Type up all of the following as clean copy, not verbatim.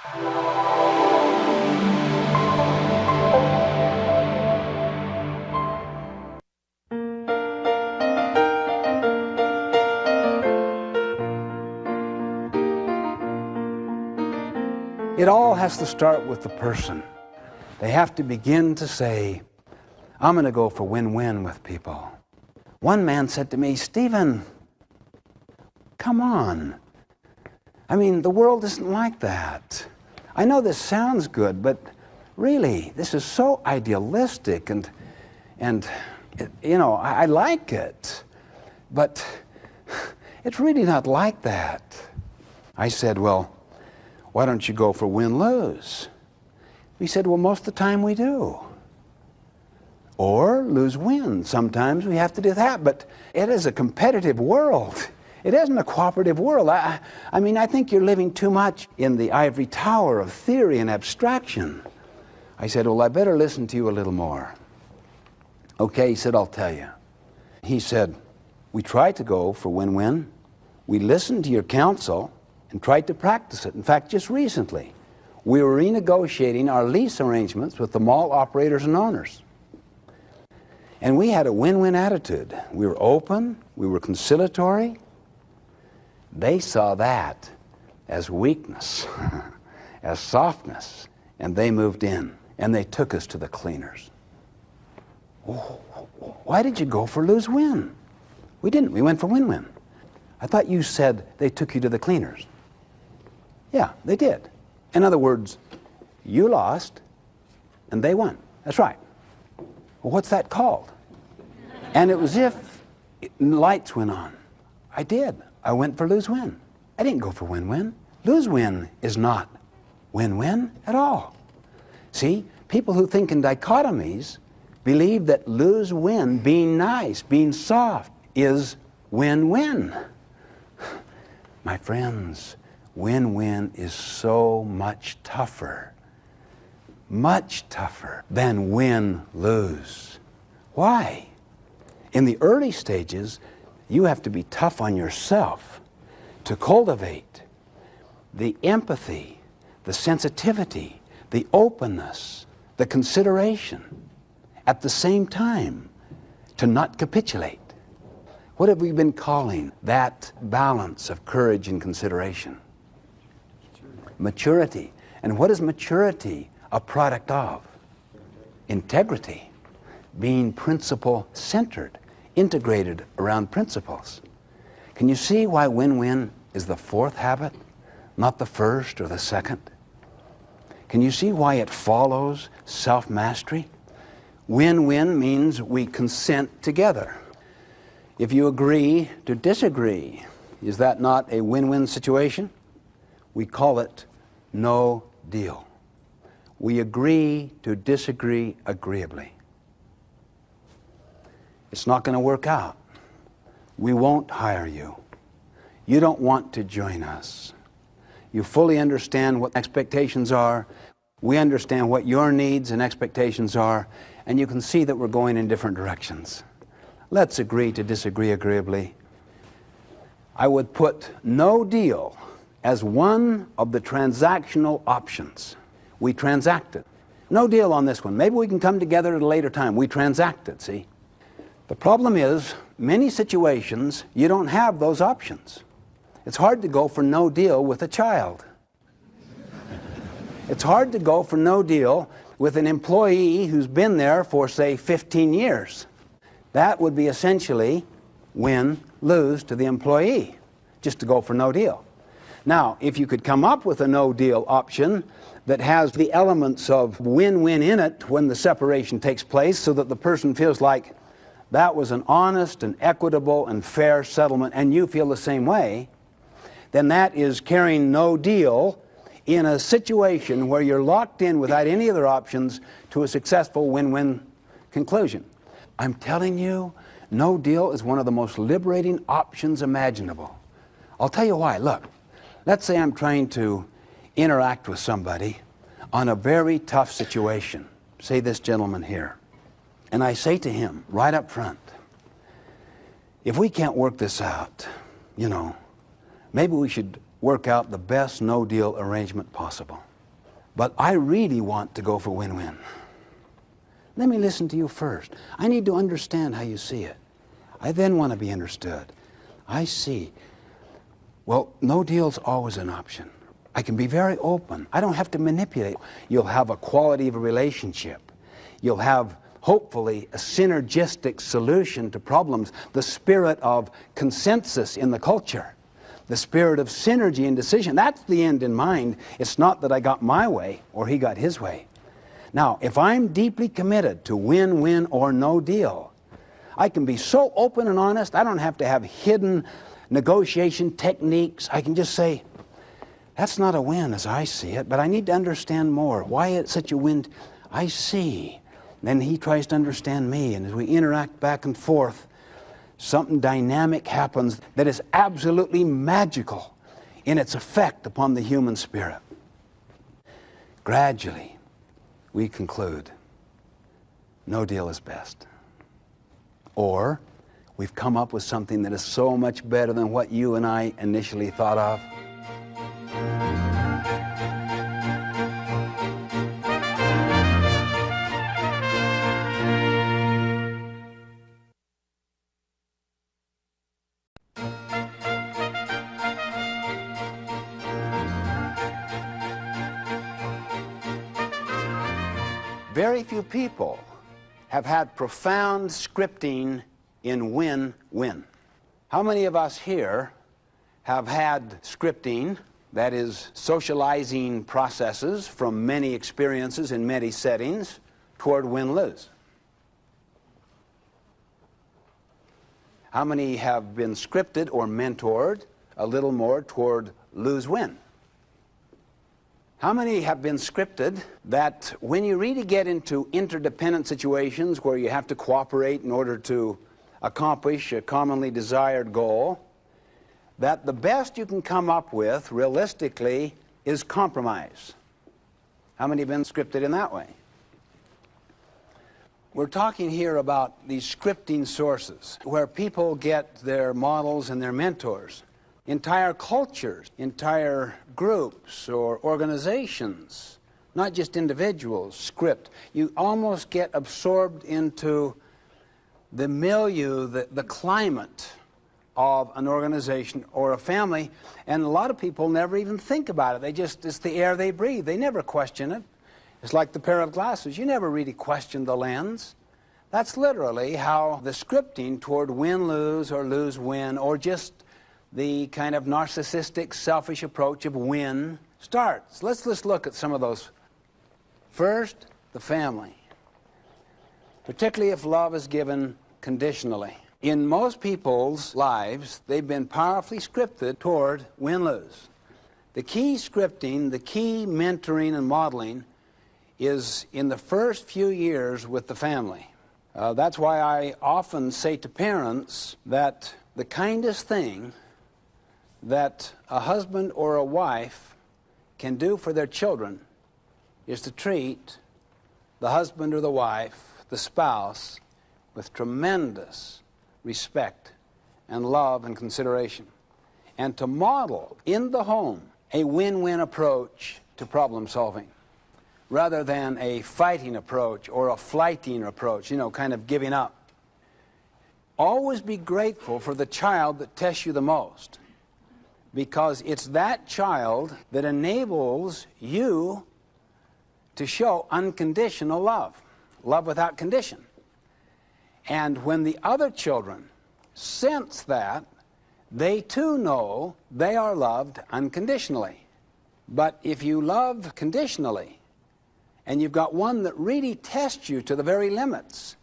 It all has to start with the person. They have to begin to say, I'm going to go for win-win with people. One man said to me, Stephen, come on. I mean, the world isn't like that. I know this sounds good, but really, this is so idealistic and you know, I like it, but it's really not like that. I said, well, why don't you go for win-lose? He said, well, most of the time we do. Or lose-win. Sometimes we have to do that, but it is a competitive world. It isn't a cooperative world. I mean, I think you're living too much in the ivory tower of theory and abstraction. I said, well, I better listen to you a little more. Okay, he said, I'll tell you. He said, we tried to go for win-win. We listened to your counsel and tried to practice it. In fact, just recently, we were renegotiating our lease arrangements with the mall operators and owners. And we had a win-win attitude. We were open, we were conciliatory. They saw that as weakness, as softness, and they moved in, and they took us to the cleaners. Why did you go for lose-win? We didn't. We went for win-win. I thought you said they took you to the cleaners. Yeah, they did. In other words, you lost, and they won. That's right. Well, what's that called? And it was if lights went on. I did. I went for lose-win. I didn't go for win-win. Lose-win is not win-win at all. See, people who think in dichotomies believe that lose-win, being nice, being soft, is win-win. My friends, win-win is so much tougher than win-lose. Why? In the early stages, you have to be tough on yourself to cultivate the empathy, the sensitivity, the openness, the consideration, at the same time, to not capitulate. What have we been calling that balance of courage and consideration? Maturity. And what is maturity a product of? Integrity. Being principle-centered, integrated around principles. Can you see why win-win is the fourth habit, not the first or the second? Can you see why it follows self-mastery? Win-win means we consent together. If you agree to disagree, is that not a win-win situation? We call it no deal. We agree to disagree agreeably. It's not going to work out. We won't hire you. You don't want to join us. You fully understand what expectations are. We understand what your needs and expectations are, and you can see that we're going in different directions. Let's agree to disagree agreeably. I would put no deal as one of the transactional options. We transacted. No deal on this one. Maybe we can come together at a later time. We transacted, see? The problem is, many situations, you don't have those options. It's hard to go for no deal with a child. It's hard to go for no deal with an employee who's been there for, say, 15 years. That would be essentially win-lose to the employee, just to go for no deal. Now, if you could come up with a no-deal option that has the elements of win-win in it when the separation takes place so that the person feels like that was an honest and equitable and fair settlement and you feel the same way, then that is carrying no deal in a situation where you're locked in without any other options to a successful win-win conclusion. I'm telling you, no deal is one of the most liberating options imaginable. I'll tell you why. Look, let's say I'm trying to interact with somebody on a very tough situation. Say this gentleman here. And I say to him right up front, if we can't work this out, you know, maybe we should work out the best no-deal arrangement possible. But I really want to go for win-win. Let me listen to you first. I need to understand how you see it. I then want to be understood. I see. Well, no deal's always an option. I can be very open. I don't have to manipulate. You'll have a quality of a relationship. You'll have, hopefully, a synergistic solution to problems. The spirit of consensus in the culture. The spirit of synergy and decision. That's the end in mind. It's not that I got my way or he got his way. Now, if I'm deeply committed to win-win or no deal, I can be so open and honest. I don't have to have hidden negotiation techniques. I can just say, that's not a win as I see it, but I need to understand more. Why it's such a win? I see. Then he tries to understand me, and as we interact back and forth, something dynamic happens that is absolutely magical in its effect upon the human spirit. Gradually, we conclude, no deal is best. Or, we've come up with something that is so much better than what you and I initially thought of. Very few people have had profound scripting in win-win. How many of us here have had scripting, that is, socializing processes from many experiences in many settings toward win-lose? How many have been scripted or mentored a little more toward lose-win? How many have been scripted that when you really get into interdependent situations where you have to cooperate in order to accomplish a commonly desired goal, that the best you can come up with, realistically, is compromise? How many have been scripted in that way? We're talking here about these scripting sources, where people get their models and their mentors. Entire cultures, entire groups or organizations, not just individuals, script. You almost get absorbed into the milieu, the climate of an organization or a family, and a lot of people never even think about it. It's the air they breathe. They never question it. It's like the pair of glasses. You never really question the lens. That's literally how the scripting toward win-lose or lose-win, or just the kind of narcissistic, selfish approach of win starts. Let's just look at some of those. First, the family. Particularly if love is given conditionally. In most people's lives, they've been powerfully scripted toward win-lose. The key scripting, the key mentoring and modeling is in the first few years with the family. That's why I often say to parents that the kindest thing that a husband or a wife can do for their children is to treat the husband or the wife, the spouse, with tremendous respect and love and consideration, and to model in the home a win-win approach to problem solving rather than a fighting approach or a flighting approach, kind of giving up. Always be grateful for the child that tests you the most, because it's that child that enables you to show unconditional love, love without condition. And when the other children sense that, they too know they are loved unconditionally. But if you love conditionally, and you've got one that really tests you to the very limits,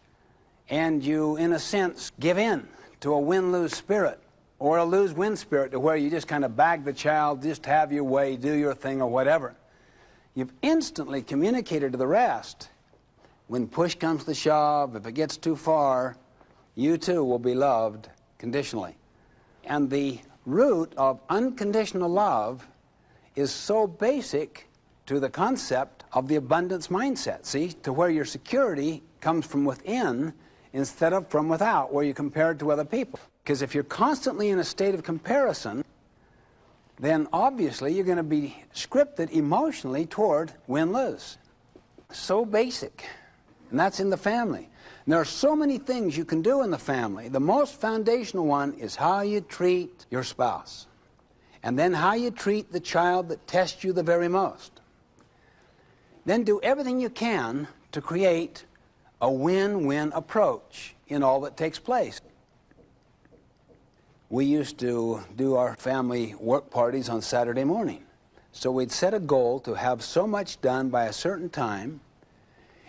and you, in a sense, give in to a win-lose spirit, or a lose-win spirit to where you just kind of bag the child, just have your way, do your thing, or whatever, you've instantly communicated to the rest, when push comes to shove, if it gets too far, you too will be loved conditionally. And the root of unconditional love is so basic to the concept of the abundance mindset, see, to where your security comes from within instead of from without, where you compare it to other people. Because if you're constantly in a state of comparison, then obviously you're going to be scripted emotionally toward win-lose. So basic. And that's in the family. And there are so many things you can do in the family. The most foundational one is how you treat your spouse. And then how you treat the child that tests you the very most. Then do everything you can to create a win-win approach in all that takes place. We used to do our family work parties on Saturday morning. So we'd set a goal to have so much done by a certain time,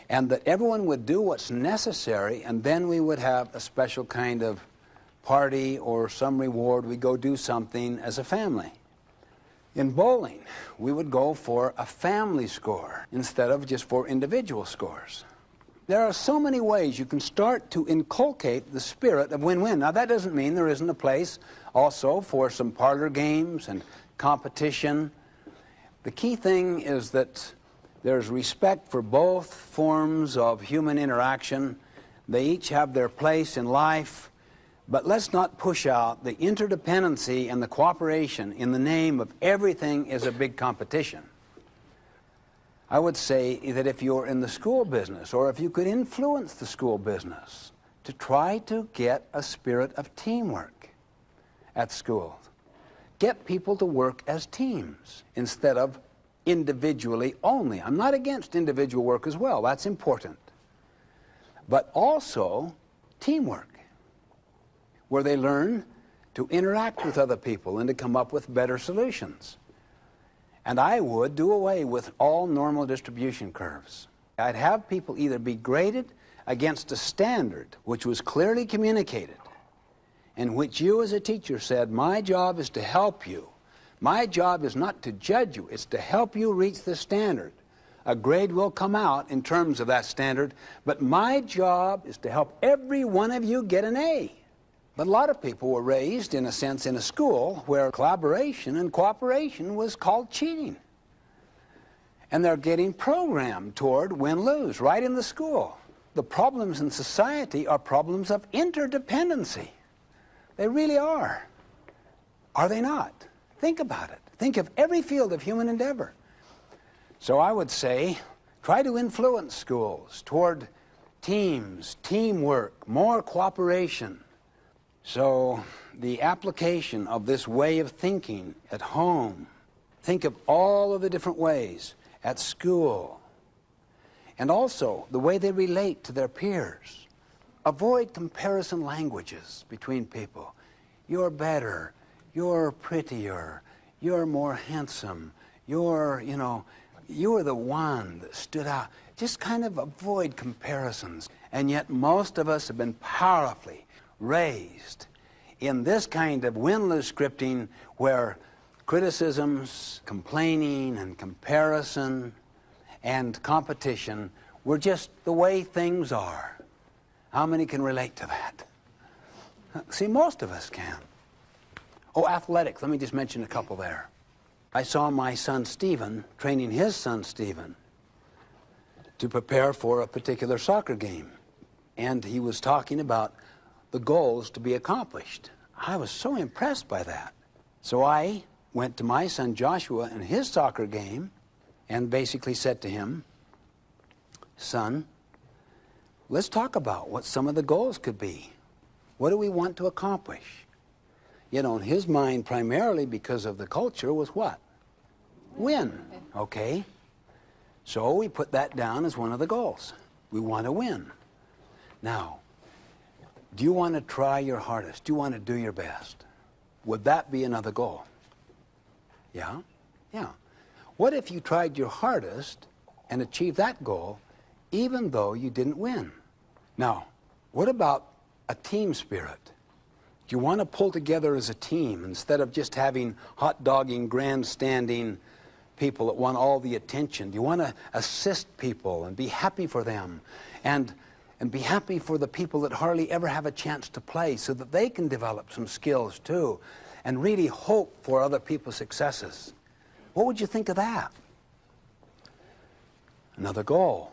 and that everyone would do what's necessary, and then we would have a special kind of party or some reward. We'd go do something as a family. In bowling, we would go for a family score instead of just for individual scores. There are so many ways you can start to inculcate the spirit of win-win. Now, that doesn't mean there isn't a place also for some parlor games and competition. The key thing is that there's respect for both forms of human interaction. They each have their place in life, but let's not push out the interdependency and the cooperation in the name of everything is a big competition. I would say that if you're in the school business, or if you could influence the school business, to try to get a spirit of teamwork at school. Get people to work as teams instead of individually only. I'm not against individual work as well, that's important. But also teamwork, where they learn to interact with other people and to come up with better solutions. And I would do away with all normal distribution curves. I'd have people either be graded against a standard which was clearly communicated, in which you as a teacher said, my job is to help you. My job is not to judge you, it's to help you reach the standard. A grade will come out in terms of that standard, but my job is to help every one of you get an A. But a lot of people were raised, in a sense, in a school where collaboration and cooperation was called cheating. And they're getting programmed toward win-lose right in the school. The problems in society are problems of interdependency. They really are. Are they not? Think about it. Think of every field of human endeavor. So I would say, try to influence schools toward teams, teamwork, more cooperation. So the application of this way of thinking at home, think of all of the different ways at school, and also the way they relate to their peers. Avoid comparison languages between people. You're better, you're prettier, you're more handsome, you're the one that stood out. Just kind of avoid comparisons. And yet most of us have been powerfully raised in this kind of win-lose scripting where criticisms, complaining, and comparison and competition were just the way things are. How many can relate to that? See, most of us can. Oh, athletics. Let me just mention a couple there. I saw my son Stephen training his son Stephen to prepare for a particular soccer game. And he was talking about the goals to be accomplished. I was so impressed by that. So I went to my son Joshua in his soccer game and basically said to him, son, let's talk about what some of the goals could be. What do we want to accomplish? You know, in his mind, primarily because of the culture, was what? Win, okay? So we put that down as one of the goals. We want to win. Now, do you want to try your hardest? Do you want to do your best? Would that be another goal? Yeah? Yeah. What if you tried your hardest and achieved that goal even though you didn't win? Now, what about a team spirit? Do you want to pull together as a team instead of just having hot-dogging, grandstanding people that want all the attention? Do you want to assist people and be happy for them and be happy for the people that hardly ever have a chance to play so that they can develop some skills too and really hope for other people's successes? What would you think of that? Another goal.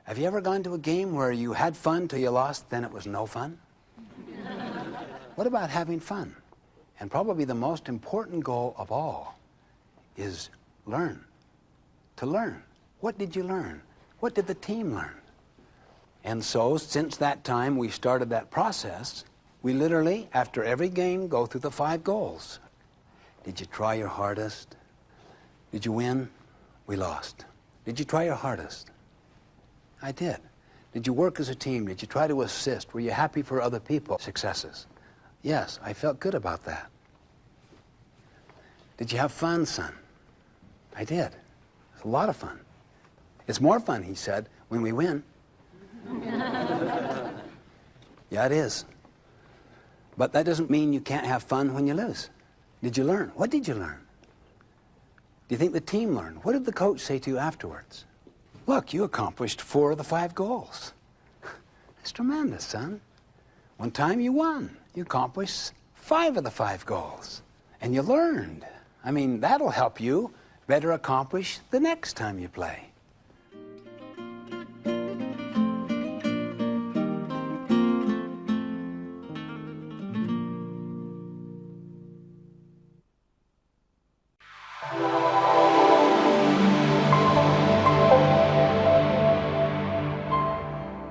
Have you ever gone to a game where you had fun till you lost, then it was no fun? What about having fun And probably the most important goal of all is learn. To learn. What did you learn? What did the team learn? And so, since that time we started that process, we literally, after every game, go through the 5 goals. Did you try your hardest? Did you win? We lost. Did you try your hardest? I did. Did you work as a team? Did you try to assist? Were you happy for other people's successes? Yes, I felt good about that. Did you have fun, son? I did. It's a lot of fun. It's more fun, he said, when we win. Yeah, it is. But that doesn't mean you can't have fun when you lose. Did you learn? What did you learn? Do you think the team learned? What did the coach say to you afterwards? Look, you accomplished 4 of the 5 goals. That's tremendous, son. One time you won. You accomplished 5 of the 5 goals. And you learned. I mean, that'll help you better accomplish the next time you play.